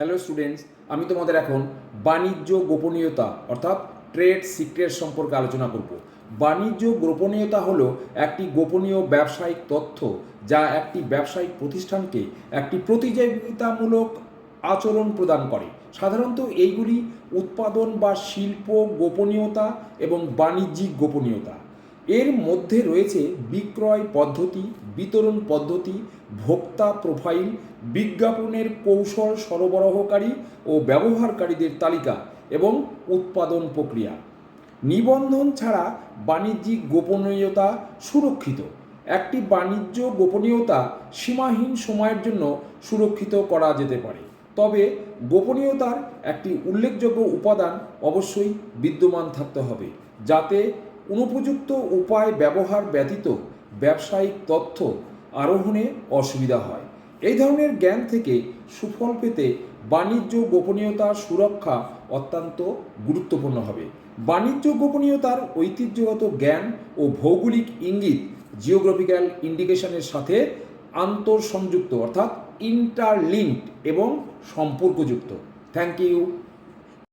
Hello students, আমি তোমাদের এখন বাণিজ্য গোপনীয়তা অর্থাৎ ট্রেড সিক্রেট সম্পর্কে আলোচনা করব। বাণিজ্য গোপনীয়তা হলো একটি গোপনীয় ব্যবসায়িক তথ্য যা একটি ব্যবসায়িক প্রতিষ্ঠানকে একটি প্রতিযোগিতামূলক আচরণ প্রদান করে। সাধারণত এইগুলি উৎপাদন বা শিল্প গোপনীয়তা এবং বাণিজ্যিক গোপনীয়তা। এর মধ্যে রয়েছে বিক্রয় পদ্ধতি, বিতরণ পদ্ধতি, ভোক্তা প্রোফাইল, বিজ্ঞাপনের কৌশল, সরবরাহকারী ও ব্যবহারকারীদের তালিকা এবং উৎপাদন প্রক্রিয়া। নিবন্ধন ছাড়া বাণিজ্যিক গোপনীয়তা সুরক্ষিত। একটি বাণিজ্য গোপনীয়তা সীমাহীন সময়ের জন্য সুরক্ষিত করা যেতে পারে, তবে গোপনীয়তার একটি উল্লেখযোগ্য উপাদান অবশ্যই বিদ্যমান থাকতে হবে, যাতে অনুপযুক্ত উপায় ব্যবহার ব্যতীত ব্যবসায়িক তথ্য আরোহণে অসুবিধা হয়। এই ধরনের জ্ঞান থেকে সুফল পেতে বাণিজ্য গোপনীয়তার সুরক্ষা অত্যন্ত গুরুত্বপূর্ণ হবে। বাণিজ্য গোপনীয়তার ঐতিহ্যগত জ্ঞান ও ভৌগোলিক ইঙ্গিত জিওগ্রাফিক্যাল ইন্ডিকেশনের সাথে আন্তঃসংযুক্ত অর্থাৎ ইন্টারলিঙ্কড এবং সম্পর্কযুক্ত। Thank you.